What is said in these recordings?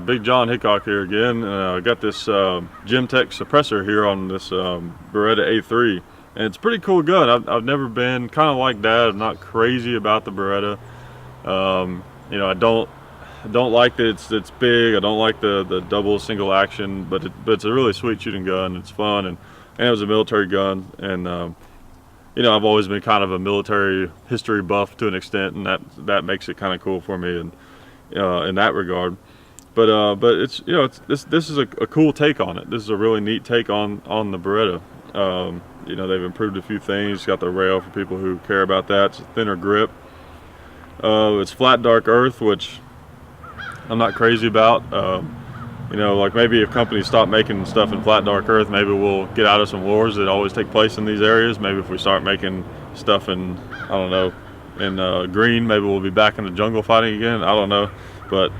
Big John Hickok here again. I got this Gemtech suppressor here on this Beretta A3, and it's a pretty cool gun. I've never been kind of like that. I'm not crazy about the Beretta. You know, I don't like that it's big. I don't like the double single action, but it's a really sweet shooting gun. It's fun, and it was a military gun, and you know, I've always been kind of a military history buff to an extent, and that makes it kind of cool for me, and in that regard. But it's, you know, this is a cool take on it. This is a really neat take on the Beretta. You know, they've improved a few things. It's got the rail for people who care about that. It's a thinner grip. It's flat dark earth, which I'm not crazy about. You know, like maybe if companies stop making stuff in flat dark earth, maybe we'll get out of some wars that always take place in these areas. Maybe if we start making stuff in, I don't know, in green, maybe we'll be back in the jungle fighting again. I don't know, but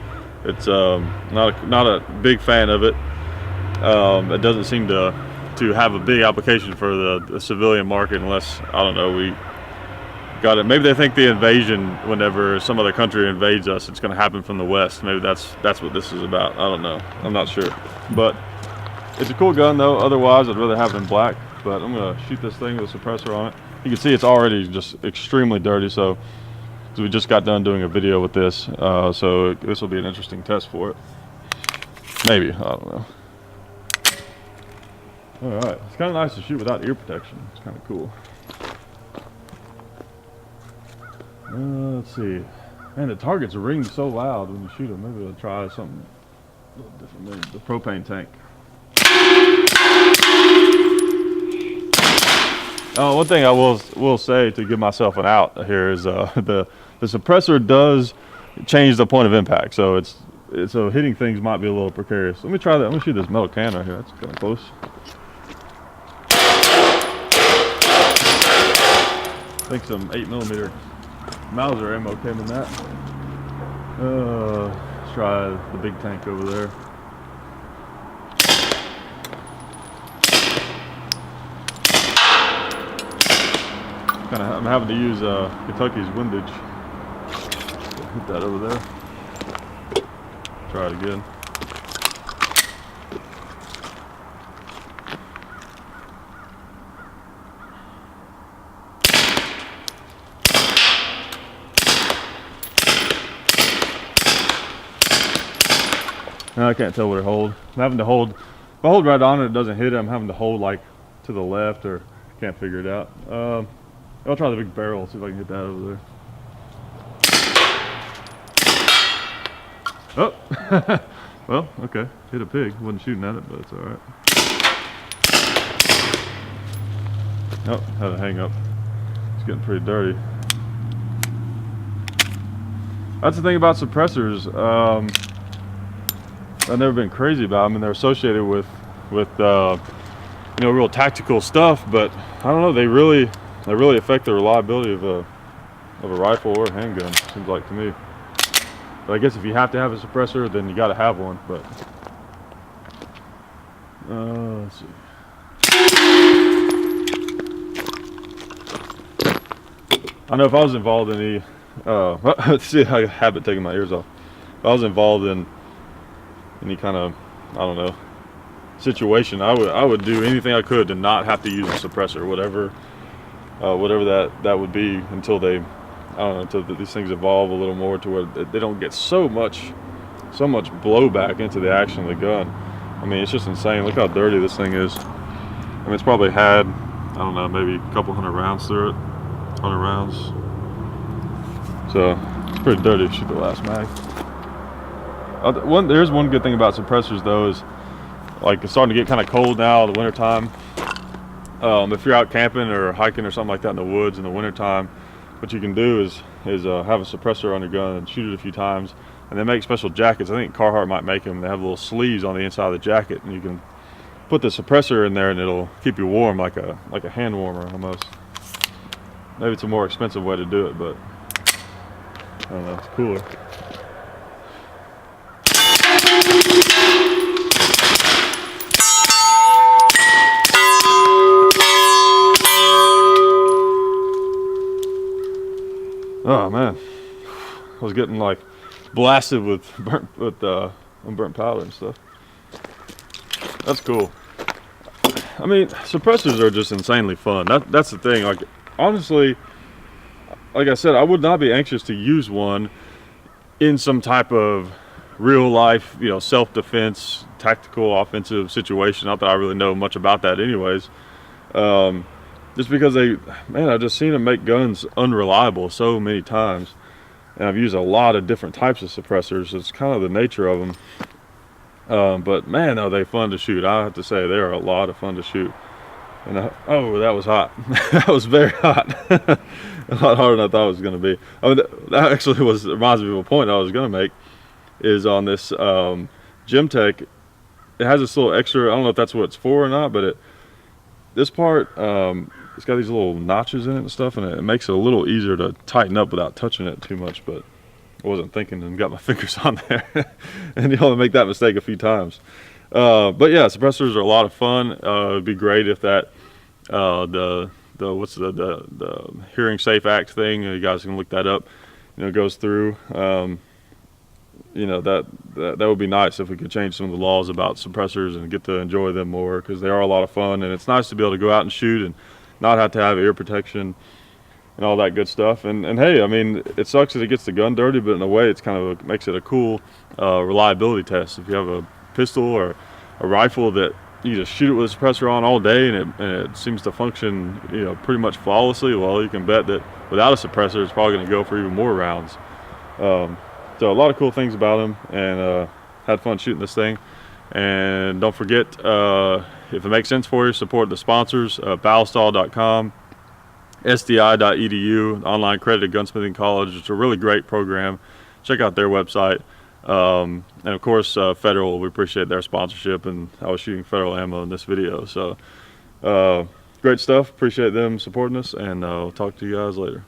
it's not a big fan of it. It doesn't seem to have a big application for the civilian market unless, I don't know, we got it. Maybe they think the invasion, whenever some other country invades us, it's going to happen from the west. Maybe that's what this is about. I don't know. I'm not sure. But it's a cool gun though. Otherwise, I'd rather have it in black. But I'm going to shoot this thing with a suppressor on it. You can see it's already just extremely dirty. So we just got done doing a video with this. So this will be an interesting test for it. Maybe. I don't know. All right. It's kind of nice to shoot without ear protection. It's kind of cool. Let's see. Man, the targets ring so loud when you shoot them. Maybe I'll try something a little different. Maybe the propane tank. One thing I will say to give myself an out here is the suppressor does change the point of impact. So so hitting things might be a little precarious. Let me try that. I'm gonna shoot this metal can right here. That's kind of close. I think some 8mm Mauser ammo came in that. Let's try the big tank over there. I'm having to use Kentucky's windage. Hit that over there. Try it again. I can't tell what it holds. I'm having to hold. If I hold right on it, it doesn't hit it. I'm having to hold like to the left, or can't figure it out. I'll try the big barrel, see if I can get that over there. Oh, well, okay. Hit a pig. Wasn't shooting at it, but it's all right. Oh, had to hang up. It's getting pretty dirty. That's the thing about suppressors. I've never been crazy about them, and they're associated with you know, real tactical stuff. But I don't know. They really affect the reliability of a rifle or a handgun. Seems like to me. But I guess if you have to have a suppressor, then you got to have one. But let's see. I know if I was involved in let's see, I have a habit taking my ears off. If I was involved in any kind of, I don't know, situation, I would do anything I could to not have to use a suppressor, whatever that would be, until they, I don't know, until these things evolve a little more to where they don't get so much blowback into the action of the gun. I mean, it's just insane. Look how dirty this thing is. I mean, it's probably had, I don't know, maybe a couple hundred rounds through it, 100 rounds. So it's pretty dirty to shoot the last mag. There's one good thing about suppressors though, is like it's starting to get kind of cold now, the winter time. If you're out camping or hiking or something like that in the woods in the winter time, what you can do is have a suppressor on your gun and shoot it a few times. And they make special jackets. I think Carhartt might make them. They have little sleeves on the inside of the jacket, and you can put the suppressor in there and it'll keep you warm, like a hand warmer almost. Maybe it's a more expensive way to do it, but I don't know, it's cooler. Oh man, I was getting like blasted with unburnt powder and stuff. That's cool. I mean, suppressors are just insanely fun. That's the thing. Like, honestly, like I said, I would not be anxious to use one in some type of real life, you know, self-defense, tactical, offensive situation. Not that I really know much about that anyways. Just because I've just seen them make guns unreliable so many times. And I've used a lot of different types of suppressors. It's kind of the nature of them. But man, are they fun to shoot. I have to say, they are a lot of fun to shoot. And oh, that was hot. That was very hot. A lot harder than I thought it was going to be. I mean, that actually reminds me of a point I was going to make, is on this Gemtech. It has this little extra, I don't know if that's what it's for or not, but this part, it's got these little notches in it and stuff, and it makes it a little easier to tighten up without touching it too much. But I wasn't thinking and got my fingers on there. And you only make that mistake a few times. But yeah, suppressors are a lot of fun. It'd be great if that the Hearing Safe Act thing, you guys can look that up, you know, goes through. You know, that would be nice if we could change some of the laws about suppressors and get to enjoy them more, because they are a lot of fun, and it's nice to be able to go out and shoot and not have to have ear protection and all that good stuff. And hey, I mean, it sucks that it gets the gun dirty, but in a way it's kind of makes it a cool reliability test. If you have a pistol or a rifle that you just shoot it with a suppressor on all day, and it seems to function, you know, pretty much flawlessly, well, you can bet that without a suppressor it's probably going to go for even more rounds. So a lot of cool things about them, and had fun shooting this thing. And don't forget, if it makes sense for you, support the sponsors, ballistall.com, sdi.edu, online accredited gunsmithing college. It's a really great program. Check out their website. And of course, Federal, we appreciate their sponsorship, and I was shooting Federal ammo in this video. So great stuff. Appreciate them supporting us, and I'll talk to you guys later.